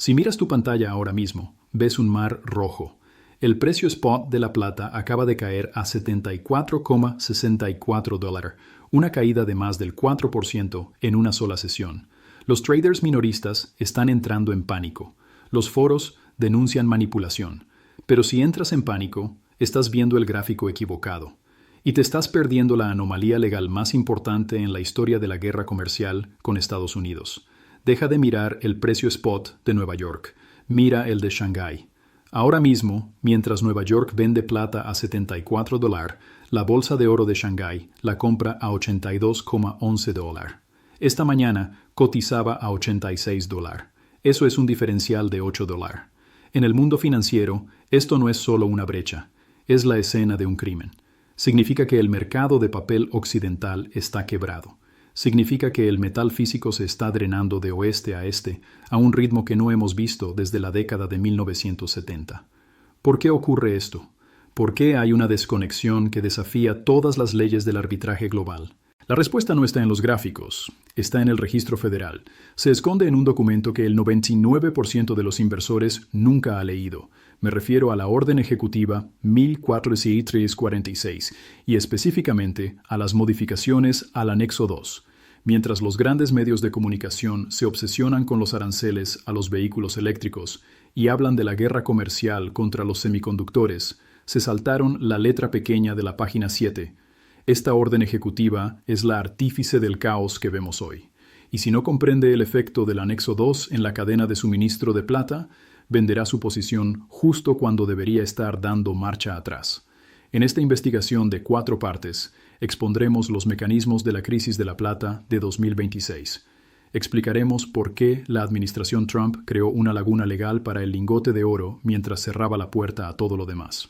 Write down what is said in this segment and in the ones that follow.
Si miras tu pantalla ahora mismo, ves un mar rojo. El precio spot de la plata acaba de caer a $74,64, una caída de más del 4% en una sola sesión. Los traders minoristas están entrando en pánico. Los foros denuncian manipulación. Pero si entras en pánico, estás viendo el gráfico equivocado. Y te estás perdiendo la anomalía legal más importante en la historia de la guerra comercial con Estados Unidos. Deja de mirar el precio spot de Nueva York. Mira el de Shanghái. Ahora mismo, mientras Nueva York vende plata a $74, la bolsa de oro de Shanghái la compra a $82,11. Esta mañana cotizaba a $86. Eso es un diferencial de $8. En el mundo financiero, esto no es solo una brecha, es la escena de un crimen. Significa que el mercado de papel occidental está quebrado. Significa que el metal físico se está drenando de oeste a este a un ritmo que no hemos visto desde la década de 1970. ¿Por qué ocurre esto? ¿Por qué hay una desconexión que desafía todas las leyes del arbitraje global? La respuesta no está en los gráficos, está en el registro federal. Se esconde en un documento que el 99% de los inversores nunca ha leído. Me refiero a la Orden Ejecutiva 1446 y específicamente a las modificaciones al Anexo 2. Mientras los grandes medios de comunicación se obsesionan con los aranceles a los vehículos eléctricos y hablan de la guerra comercial contra los semiconductores, se saltaron la letra pequeña de la página 7. Esta orden ejecutiva es la artífice del caos que vemos hoy. Y si no comprende el efecto del Anexo 2 en la cadena de suministro de plata, venderá su posición justo cuando debería estar dando marcha atrás. En esta investigación de 4 partes, expondremos los mecanismos de la crisis de la plata de 2026. Explicaremos por qué la administración Trump creó una laguna legal para el lingote de oro mientras cerraba la puerta a todo lo demás.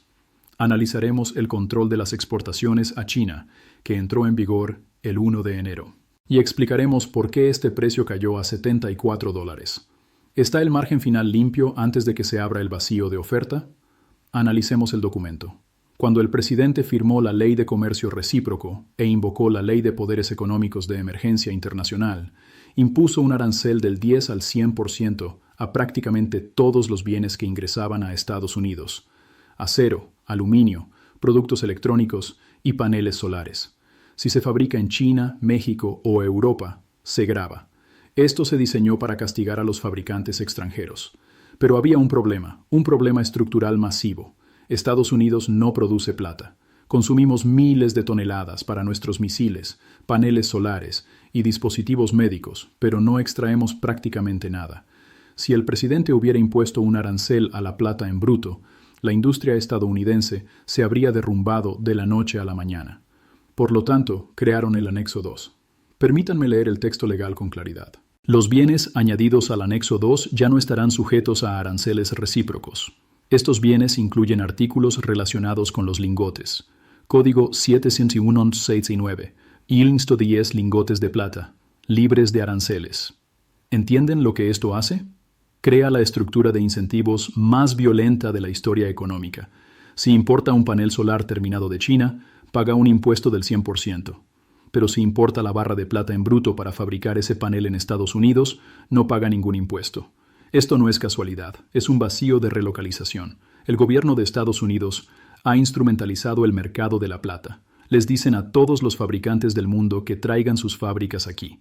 Analizaremos el control de las exportaciones a China, que entró en vigor el 1 de enero. Y explicaremos por qué este precio cayó a $74. ¿Está el margen final limpio antes de que se abra el vacío de oferta? Analicemos el documento. Cuando el presidente firmó la Ley de Comercio Recíproco e invocó la Ley de Poderes Económicos de Emergencia Internacional, impuso un arancel del 10 al 100% a prácticamente todos los bienes que ingresaban a Estados Unidos: acero, aluminio, productos electrónicos y paneles solares. Si se fabrica en China, México o Europa, se grava. Esto se diseñó para castigar a los fabricantes extranjeros. Pero había un problema estructural masivo. Estados Unidos no produce plata. Consumimos miles de toneladas para nuestros misiles, paneles solares y dispositivos médicos, pero no extraemos prácticamente nada. Si el presidente hubiera impuesto un arancel a la plata en bruto, la industria estadounidense se habría derrumbado de la noche a la mañana. Por lo tanto, crearon el Anexo 2. Permítanme leer el texto legal con claridad. Los bienes añadidos al Anexo 2 ya no estarán sujetos a aranceles recíprocos. Estos bienes incluyen artículos relacionados con los lingotes. Código 71669. Insto 10 lingotes de plata, libres de aranceles. ¿Entienden lo que esto hace? Crea la estructura de incentivos más violenta de la historia económica. Si importa un panel solar terminado de China, paga un impuesto del 100%. Pero si importa la barra de plata en bruto para fabricar ese panel en Estados Unidos, no paga ningún impuesto. Esto no es casualidad, es un vacío de relocalización. El gobierno de Estados Unidos ha instrumentalizado el mercado de la plata. Les dicen a todos los fabricantes del mundo que traigan sus fábricas aquí.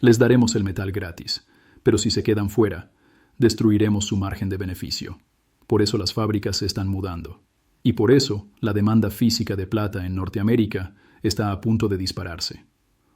Les daremos el metal gratis. Pero si se quedan fuera, destruiremos su margen de beneficio. Por eso las fábricas se están mudando. Y por eso la demanda física de plata en Norteamérica está a punto de dispararse.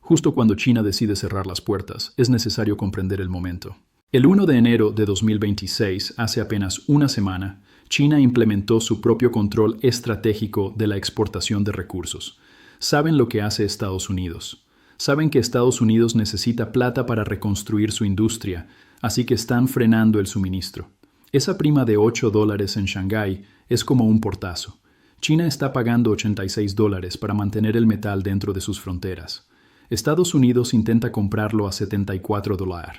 Justo cuando China decide cerrar las puertas, es necesario comprender el momento. El 1 de enero de 2026, hace apenas una semana, China implementó su propio control estratégico de la exportación de recursos. ¿Saben lo que hace Estados Unidos? Saben que Estados Unidos necesita plata para reconstruir su industria, así que están frenando el suministro. Esa prima de $8 en Shanghái es como un portazo. China está pagando $86 para mantener el metal dentro de sus fronteras. Estados Unidos intenta comprarlo a $74.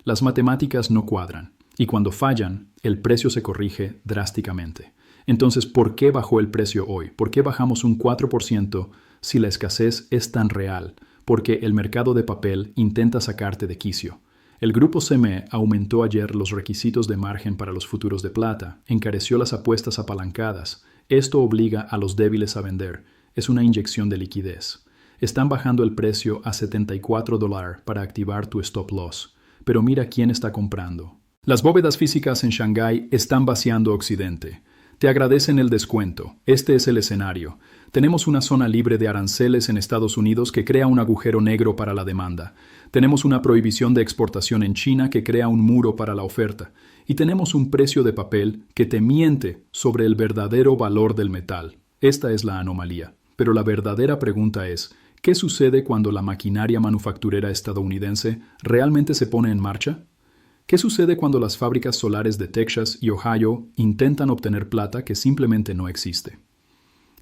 Las matemáticas no cuadran, y cuando fallan, el precio se corrige drásticamente. Entonces, ¿por qué bajó el precio hoy? ¿Por qué bajamos un 4% si la escasez es tan real? Porque el mercado de papel intenta sacarte de quicio. El grupo CME aumentó ayer los requisitos de margen para los futuros de plata, encareció las apuestas apalancadas. Esto obliga a los débiles a vender. Es una inyección de liquidez. Están bajando el precio a $74 para activar tu stop loss. Pero mira quién está comprando. Las bóvedas físicas en Shanghái están vaciando Occidente. Te agradecen el descuento. Este es el escenario. Tenemos una zona libre de aranceles en Estados Unidos que crea un agujero negro para la demanda. Tenemos una prohibición de exportación en China que crea un muro para la oferta. Y tenemos un precio de papel que te miente sobre el verdadero valor del metal. Esta es la anomalía. Pero la verdadera pregunta es, ¿qué sucede cuando la maquinaria manufacturera estadounidense realmente se pone en marcha? ¿Qué sucede cuando las fábricas solares de Texas y Ohio intentan obtener plata que simplemente no existe?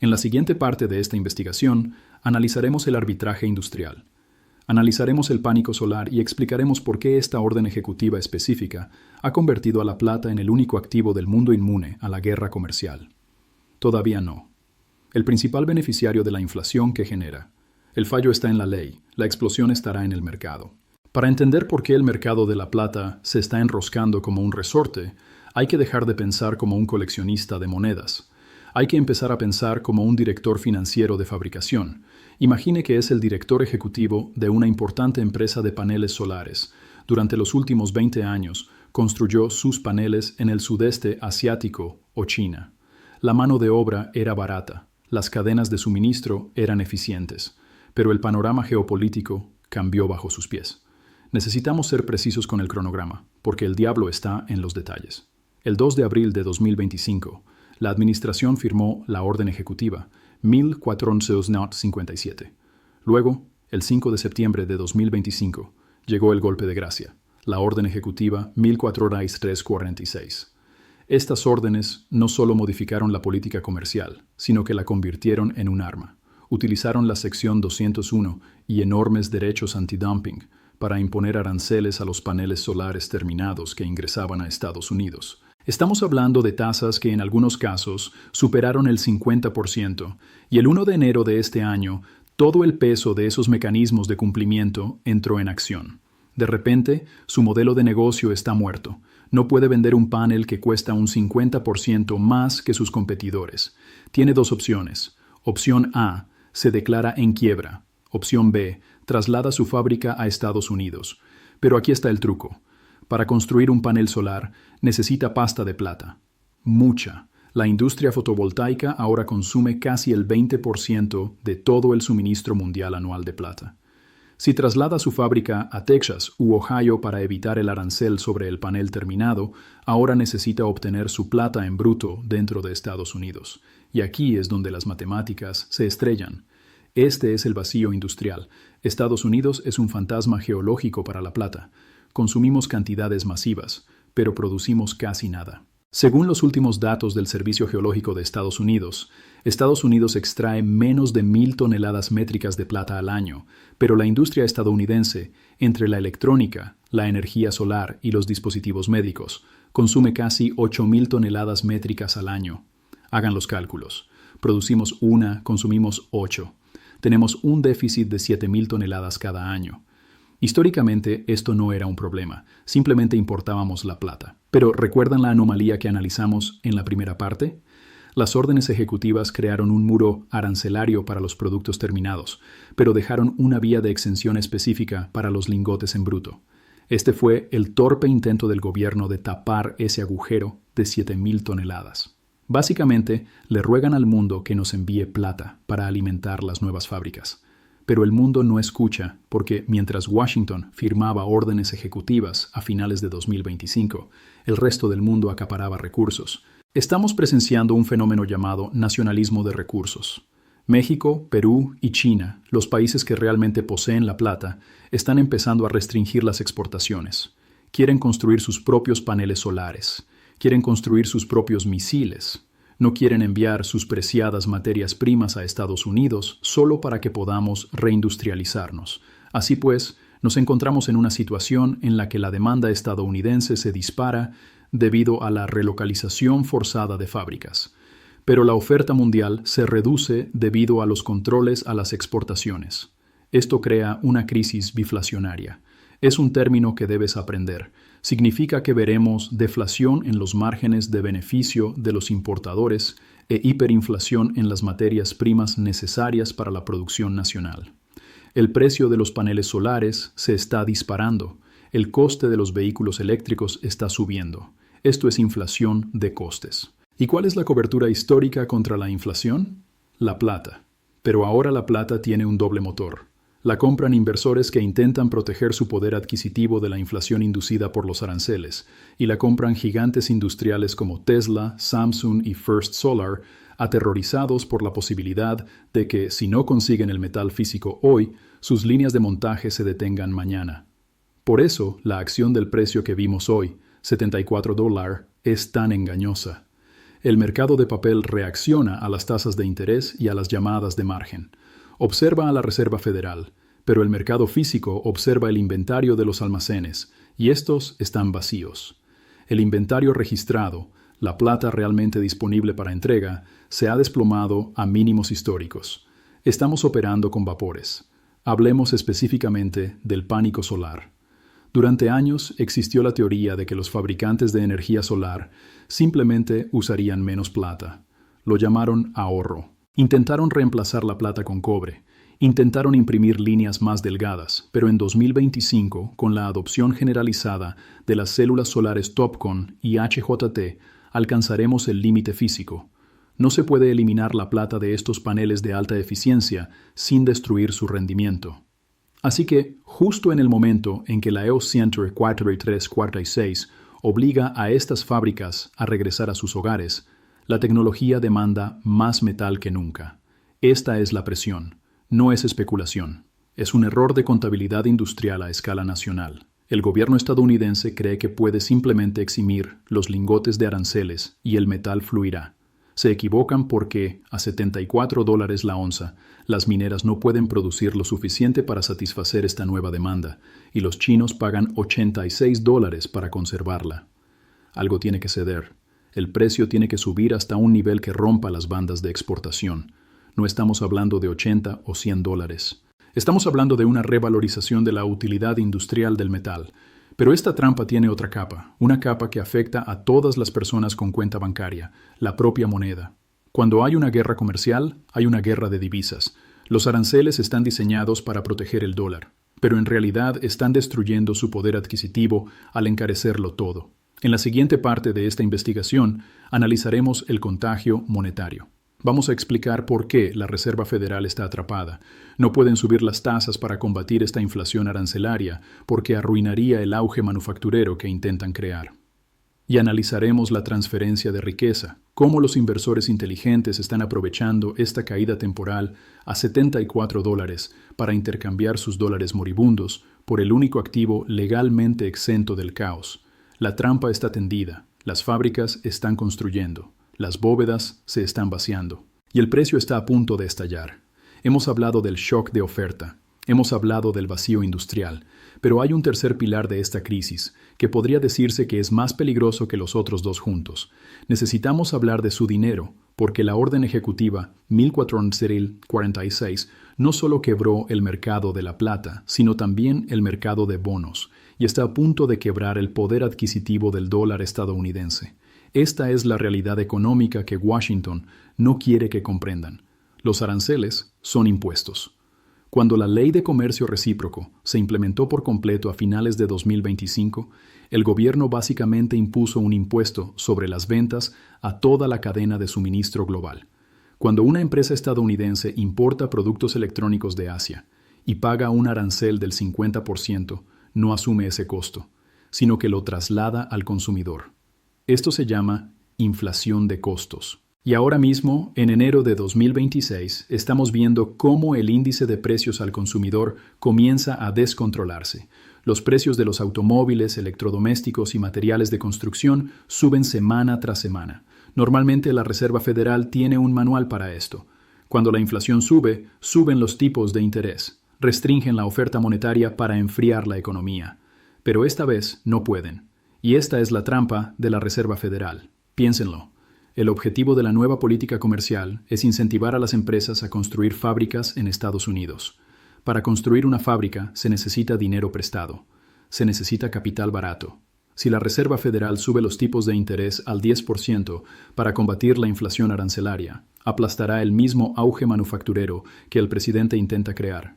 En la siguiente parte de esta investigación, analizaremos el arbitraje industrial. Analizaremos el pánico solar y explicaremos por qué esta orden ejecutiva específica ha convertido a la plata en el único activo del mundo inmune a la guerra comercial. Todavía no. El principal beneficiario de la inflación que genera. El fallo está en la ley, la explosión estará en el mercado. Para entender por qué el mercado de la plata se está enroscando como un resorte, hay que dejar de pensar como un coleccionista de monedas. Hay que empezar a pensar como un director financiero de fabricación. Imagine que es el director ejecutivo de una importante empresa de paneles solares. Durante los últimos 20 años, construyó sus paneles en el sudeste asiático o China. La mano de obra era barata, las cadenas de suministro eran eficientes, pero el panorama geopolítico cambió bajo sus pies. Necesitamos ser precisos con el cronograma, porque el diablo está en los detalles. El 2 de abril de 2025, la administración firmó la orden ejecutiva 1457. Luego, el 5 de septiembre de 2025, llegó el golpe de gracia, la orden ejecutiva 1446. Estas órdenes no solo modificaron la política comercial, sino que la convirtieron en un arma. Utilizaron la sección 201 y enormes derechos antidumping para imponer aranceles a los paneles solares terminados que ingresaban a Estados Unidos. Estamos hablando de tasas que en algunos casos superaron el 50%, y el 1 de enero de este año, todo el peso de esos mecanismos de cumplimiento entró en acción. De repente, su modelo de negocio está muerto. No puede vender un panel que cuesta un 50% más que sus competidores. Tiene dos opciones. Opción A, se declara en quiebra. Opción B, traslada su fábrica a Estados Unidos. Pero aquí está el truco. Para construir un panel solar, necesita pasta de plata. Mucha. La industria fotovoltaica ahora consume casi el 20% de todo el suministro mundial anual de plata. Si traslada su fábrica a Texas u Ohio para evitar el arancel sobre el panel terminado, ahora necesita obtener su plata en bruto dentro de Estados Unidos. Y aquí es donde las matemáticas se estrellan. Este es el vacío industrial. Estados Unidos es un fantasma geológico para la plata. Consumimos cantidades masivas, pero producimos casi nada. Según los últimos datos del Servicio Geológico de Estados Unidos extrae menos de 1,000 toneladas métricas de plata al año, pero la industria estadounidense, entre la electrónica, la energía solar y los dispositivos médicos, consume casi 8,000 toneladas métricas al año. Hagan los cálculos. Producimos una, consumimos 8. Tenemos un déficit de 7,000 toneladas cada año. Históricamente esto no era un problema, simplemente importábamos la plata. Pero ¿recuerdan la anomalía que analizamos en la primera parte? Las órdenes ejecutivas crearon un muro arancelario para los productos terminados, pero dejaron una vía de exención específica para los lingotes en bruto. Este fue el torpe intento del gobierno de tapar ese agujero de 7,000 toneladas. Básicamente, le ruegan al mundo que nos envíe plata para alimentar las nuevas fábricas. Pero el mundo no escucha porque mientras Washington firmaba órdenes ejecutivas a finales de 2025, el resto del mundo acaparaba recursos. Estamos presenciando un fenómeno llamado nacionalismo de recursos. México, Perú y China, los países que realmente poseen la plata, están empezando a restringir las exportaciones. Quieren construir sus propios paneles solares. Quieren construir sus propios misiles. No quieren enviar sus preciadas materias primas a Estados Unidos solo para que podamos reindustrializarnos. Así pues, nos encontramos en una situación en la que la demanda estadounidense se dispara debido a la relocalización forzada de fábricas. Pero la oferta mundial se reduce debido a los controles a las exportaciones. Esto crea una crisis biflacionaria. Es un término que debes aprender. Significa que veremos deflación en los márgenes de beneficio de los importadores e hiperinflación en las materias primas necesarias para la producción nacional. El precio de los paneles solares se está disparando. El coste de los vehículos eléctricos está subiendo. Esto es inflación de costes. ¿Y cuál es la cobertura histórica contra la inflación? La plata. Pero ahora la plata tiene un doble motor. La compran inversores que intentan proteger su poder adquisitivo de la inflación inducida por los aranceles, y la compran gigantes industriales como Tesla, Samsung y First Solar, aterrorizados por la posibilidad de que, si no consiguen el metal físico hoy, sus líneas de montaje se detengan mañana. Por eso, la acción del precio que vimos hoy, $74, es tan engañosa. El mercado de papel reacciona a las tasas de interés y a las llamadas de margen. Observa a la Reserva Federal, pero el mercado físico observa el inventario de los almacenes, y estos están vacíos. El inventario registrado, la plata realmente disponible para entrega, se ha desplomado a mínimos históricos. Estamos operando con vapores. Hablemos específicamente del pánico solar. Durante años existió la teoría de que los fabricantes de energía solar simplemente usarían menos plata. Lo llamaron ahorro. Intentaron reemplazar la plata con cobre. Intentaron imprimir líneas más delgadas, pero en 2025, con la adopción generalizada de las células solares TOPCon y HJT, alcanzaremos el límite físico. No se puede eliminar la plata de estos paneles de alta eficiencia sin destruir su rendimiento. Así que, justo en el momento en que la EOS Center 4346 obliga a estas fábricas a regresar a sus hogares, la tecnología demanda más metal que nunca. Esta es la presión, no es especulación. Es un error de contabilidad industrial a escala nacional. El gobierno estadounidense cree que puede simplemente eximir los lingotes de aranceles y el metal fluirá. Se equivocan porque, a $74 la onza, las mineras no pueden producir lo suficiente para satisfacer esta nueva demanda, y los chinos pagan $86 para conservarla. Algo tiene que ceder. El precio tiene que subir hasta un nivel que rompa las bandas de exportación. No estamos hablando de $80 o $100. Estamos hablando de una revalorización de la utilidad industrial del metal. Pero esta trampa tiene otra capa, una capa que afecta a todas las personas con cuenta bancaria, la propia moneda. Cuando hay una guerra comercial, hay una guerra de divisas. Los aranceles están diseñados para proteger el dólar, pero en realidad están destruyendo su poder adquisitivo al encarecerlo todo. En la siguiente parte de esta investigación, analizaremos el contagio monetario. Vamos a explicar por qué la Reserva Federal está atrapada. No pueden subir las tasas para combatir esta inflación arancelaria, porque arruinaría el auge manufacturero que intentan crear. Y analizaremos la transferencia de riqueza, cómo los inversores inteligentes están aprovechando esta caída temporal a $74 para intercambiar sus dólares moribundos por el único activo legalmente exento del caos. La trampa está tendida, las fábricas están construyendo. Las bóvedas se están vaciando y el precio está a punto de estallar. Hemos hablado del shock de oferta, hemos hablado del vacío industrial, pero hay un tercer pilar de esta crisis que podría decirse que es más peligroso que los otros dos juntos. Necesitamos hablar de su dinero, porque la orden ejecutiva 1446 no solo quebró el mercado de la plata, sino también el mercado de bonos, y está a punto de quebrar el poder adquisitivo del dólar estadounidense. Esta es la realidad económica que Washington no quiere que comprendan. Los aranceles son impuestos. Cuando la Ley de Comercio Recíproco se implementó por completo a finales de 2025, el gobierno básicamente impuso un impuesto sobre las ventas a toda la cadena de suministro global. Cuando una empresa estadounidense importa productos electrónicos de Asia y paga un arancel del 50%, no asume ese costo, sino que lo traslada al consumidor. Esto se llama inflación de costos. Y ahora mismo, en enero de 2026, estamos viendo cómo el índice de precios al consumidor comienza a descontrolarse. Los precios de los automóviles, electrodomésticos y materiales de construcción suben semana tras semana. Normalmente la Reserva Federal tiene un manual para esto. Cuando la inflación sube, suben los tipos de interés. Restringen la oferta monetaria para enfriar la economía. Pero esta vez no pueden. Y esta es la trampa de la Reserva Federal. Piénsenlo. El objetivo de la nueva política comercial es incentivar a las empresas a construir fábricas en Estados Unidos. Para construir una fábrica se necesita dinero prestado. se necesita capital barato. Si la Reserva Federal sube los tipos de interés al 10% para combatir la inflación arancelaria, aplastará el mismo auge manufacturero que el presidente intenta crear.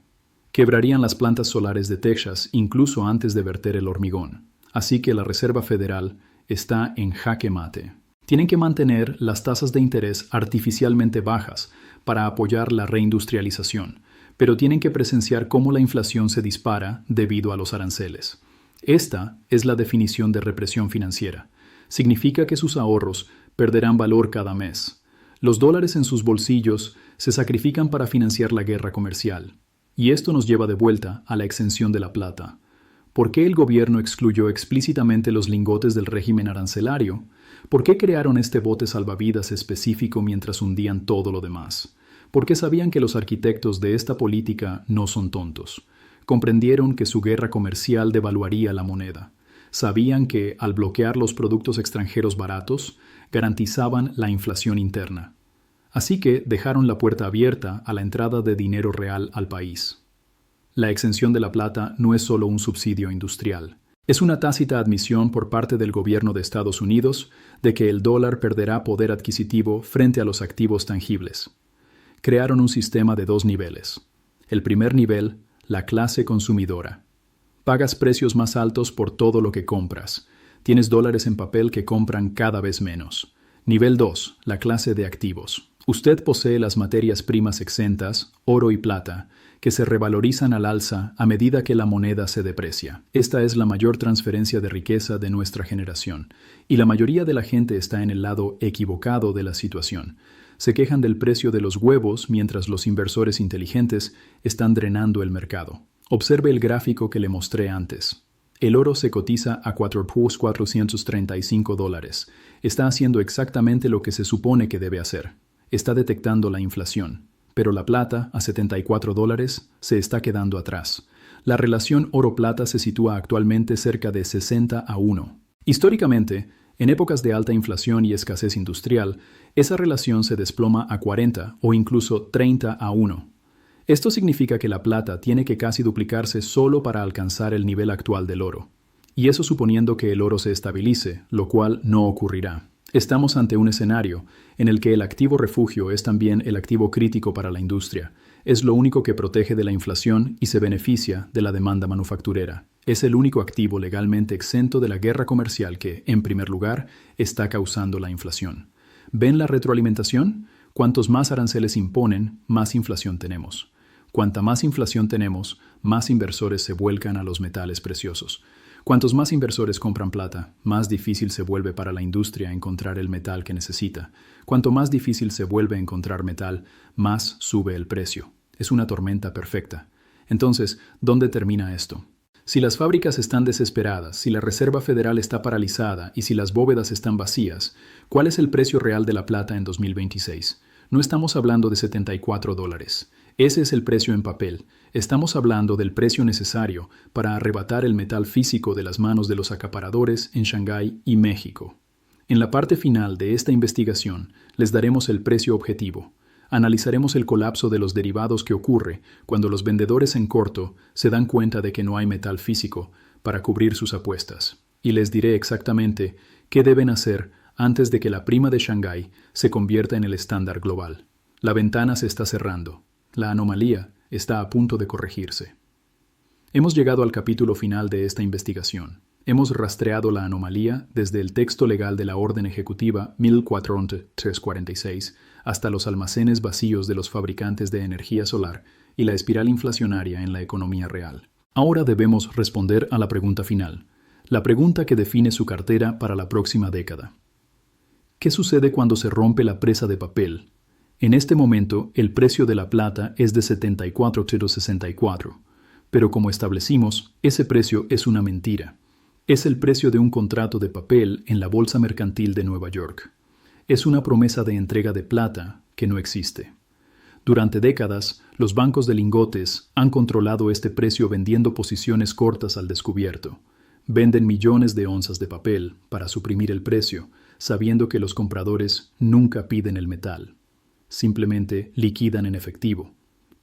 Quebrarían las plantas solares de Texas incluso antes de verter el hormigón. Así que la Reserva Federal está en jaque mate. Tienen que mantener las tasas de interés artificialmente bajas para apoyar la reindustrialización, pero tienen que presenciar cómo la inflación se dispara debido a los aranceles. Esta es la definición de represión financiera. Significa que sus ahorros perderán valor cada mes. Los dólares en sus bolsillos se sacrifican para financiar la guerra comercial. Y esto nos lleva de vuelta a la exención de la plata. ¿Por qué el gobierno excluyó explícitamente los lingotes del régimen arancelario? ¿Por qué crearon este bote salvavidas específico mientras hundían todo lo demás? Porque sabían que los arquitectos de esta política no son tontos. Comprendieron que su guerra comercial devaluaría la moneda. Sabían que, al bloquear los productos extranjeros baratos, garantizaban la inflación interna. Así que dejaron la puerta abierta a la entrada de dinero real al país. La exención de la plata no es solo un subsidio industrial. Es una tácita admisión por parte del gobierno de Estados Unidos de que el dólar perderá poder adquisitivo frente a los activos tangibles. Crearon un sistema de 2 niveles. El primer nivel, la clase consumidora. Pagas precios más altos por todo lo que compras. Tienes dólares en papel que compran cada vez menos. Nivel 2, la clase de activos. Usted posee las materias primas exentas, oro y plata, que se revalorizan al alza a medida que la moneda se deprecia. Esta es la mayor transferencia de riqueza de nuestra generación, y la mayoría de la gente está en el lado equivocado de la situación. Se quejan del precio de los huevos mientras los inversores inteligentes están drenando el mercado. Observe el gráfico que le mostré antes. El oro se cotiza a $435. Está haciendo exactamente lo que se supone que debe hacer. Está detectando la inflación. Pero la plata, a $74, se está quedando atrás. La relación oro-plata se sitúa actualmente cerca de 60-1. Históricamente, en épocas de alta inflación y escasez industrial, esa relación se desploma a 40 o incluso 30-1. Esto significa que la plata tiene que casi duplicarse solo para alcanzar el nivel actual del oro. Y eso suponiendo que el oro se estabilice, lo cual no ocurrirá. Estamos ante un escenario en el que el activo refugio es también el activo crítico para la industria. Es lo único que protege de la inflación y se beneficia de la demanda manufacturera. Es el único activo legalmente exento de la guerra comercial que, en primer lugar, está causando la inflación. ¿Ven la retroalimentación? Cuantos más aranceles imponen, más inflación tenemos. Cuanta más inflación tenemos, más inversores se vuelcan a los metales preciosos. Cuantos más inversores compran plata, más difícil se vuelve para la industria encontrar el metal que necesita. Cuanto más difícil se vuelve encontrar metal, más sube el precio. Es una tormenta perfecta. Entonces, ¿dónde termina esto? Si las fábricas están desesperadas, si la Reserva Federal está paralizada y si las bóvedas están vacías, ¿cuál es el precio real de la plata en 2026? No estamos hablando de $74. Ese es el precio en papel. Estamos hablando del precio necesario para arrebatar el metal físico de las manos de los acaparadores en Shanghái y México. En la parte final de esta investigación les daremos el precio objetivo. Analizaremos el colapso de los derivados que ocurre cuando los vendedores en corto se dan cuenta de que no hay metal físico para cubrir sus apuestas. Y les diré exactamente qué deben hacer antes de que la prima de Shanghái se convierta en el estándar global. La ventana se está cerrando. La anomalía está a punto de corregirse. Hemos llegado al capítulo final de esta investigación. Hemos rastreado la anomalía desde el texto legal de la Orden Ejecutiva 1446 hasta los almacenes vacíos de los fabricantes de energía solar y la espiral inflacionaria en la economía real. Ahora debemos responder a la pregunta final, la pregunta que define su cartera para la próxima década. ¿Qué sucede cuando se rompe la presa de papel? En este momento, el precio de la plata es de $74.64, pero como establecimos, ese precio es una mentira. Es el precio de un contrato de papel en la Bolsa Mercantil de Nueva York. Es una promesa de entrega de plata que no existe. Durante décadas, los bancos de lingotes han controlado este precio vendiendo posiciones cortas al descubierto. Venden millones de onzas de papel para suprimir el precio, sabiendo que los compradores nunca piden el metal. Simplemente liquidan en efectivo.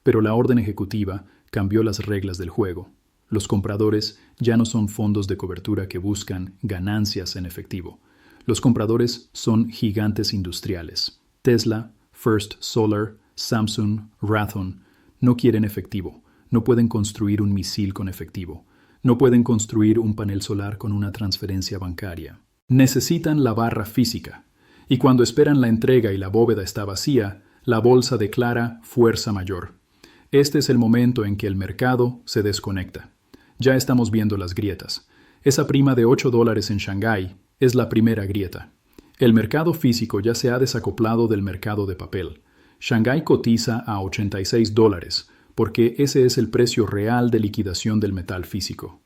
Pero la orden ejecutiva cambió las reglas del juego. Los compradores ya no son fondos de cobertura que buscan ganancias en efectivo. Los compradores son gigantes industriales. Tesla, First Solar, Samsung, Raytheon no quieren efectivo. No pueden construir un misil con efectivo. No pueden construir un panel solar con una transferencia bancaria. Necesitan la barra física. Y cuando esperan la entrega y la bóveda está vacía, la bolsa declara fuerza mayor. Este es el momento en que el mercado se desconecta. Ya estamos viendo las grietas. Esa prima de $8 en Shanghái es la primera grieta. El mercado físico ya se ha desacoplado del mercado de papel. Shanghái cotiza a $86, porque ese es el precio real de liquidación del metal físico.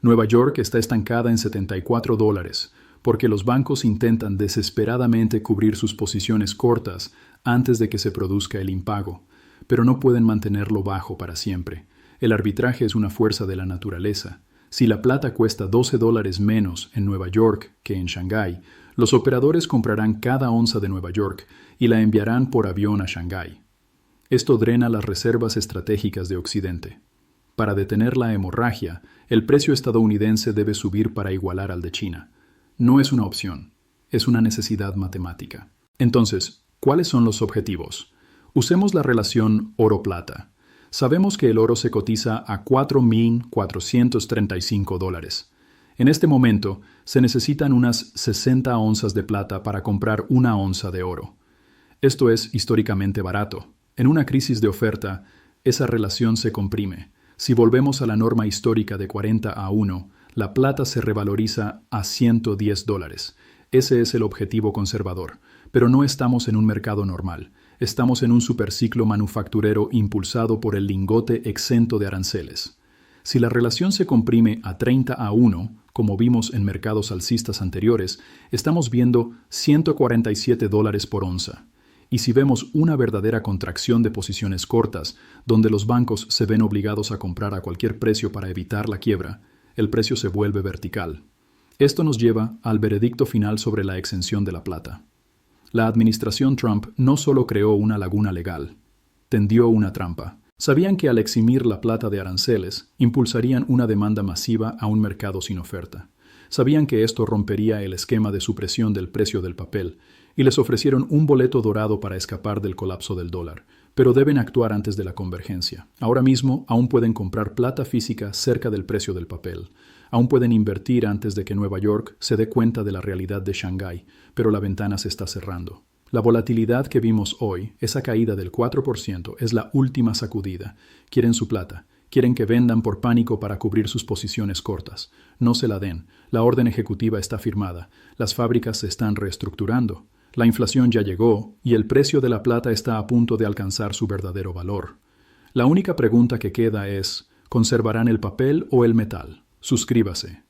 Nueva York está estancada en $74, porque los bancos intentan desesperadamente cubrir sus posiciones cortas antes de que se produzca el impago, pero no pueden mantenerlo bajo para siempre. El arbitraje es una fuerza de la naturaleza. Si la plata cuesta $12 menos en Nueva York que en Shanghái, los operadores comprarán cada onza de Nueva York y la enviarán por avión a Shanghái. Esto drena las reservas estratégicas de Occidente. Para detener la hemorragia, el precio estadounidense debe subir para igualar al de China. No es una opción, es una necesidad matemática. Entonces, ¿cuáles son los objetivos? Usemos la relación oro-plata. Sabemos que el oro se cotiza a $4,435. En este momento, se necesitan unas 60 onzas de plata para comprar una onza de oro. Esto es históricamente barato. En una crisis de oferta, esa relación se comprime. Si volvemos a la norma histórica de 40-1, la plata se revaloriza a $110. Ese es el objetivo conservador. Pero no estamos en un mercado normal. Estamos en un superciclo manufacturero impulsado por el lingote exento de aranceles. Si la relación se comprime a 30-1, como vimos en mercados alcistas anteriores, estamos viendo $147 por onza. Y si vemos una verdadera contracción de posiciones cortas, donde los bancos se ven obligados a comprar a cualquier precio para evitar la quiebra, el precio se vuelve vertical. Esto nos lleva al veredicto final sobre la exención de la plata. La administración Trump no solo creó una laguna legal, tendió una trampa. Sabían que al eximir la plata de aranceles, impulsarían una demanda masiva a un mercado sin oferta. Sabían que esto rompería el esquema de supresión del precio del papel, y les ofrecieron un boleto dorado para escapar del colapso del dólar. Pero deben actuar antes de la convergencia. Ahora mismo aún pueden comprar plata física cerca del precio del papel. Aún pueden invertir antes de que Nueva York se dé cuenta de la realidad de Shanghái, pero la ventana se está cerrando. La volatilidad que vimos hoy, esa caída del 4%, es la última sacudida. Quieren su plata. Quieren que vendan por pánico para cubrir sus posiciones cortas. No se la den. La orden ejecutiva está firmada. Las fábricas se están reestructurando. La inflación ya llegó y el precio de la plata está a punto de alcanzar su verdadero valor. La única pregunta que queda es, ¿conservarán el papel o el metal? Suscríbase.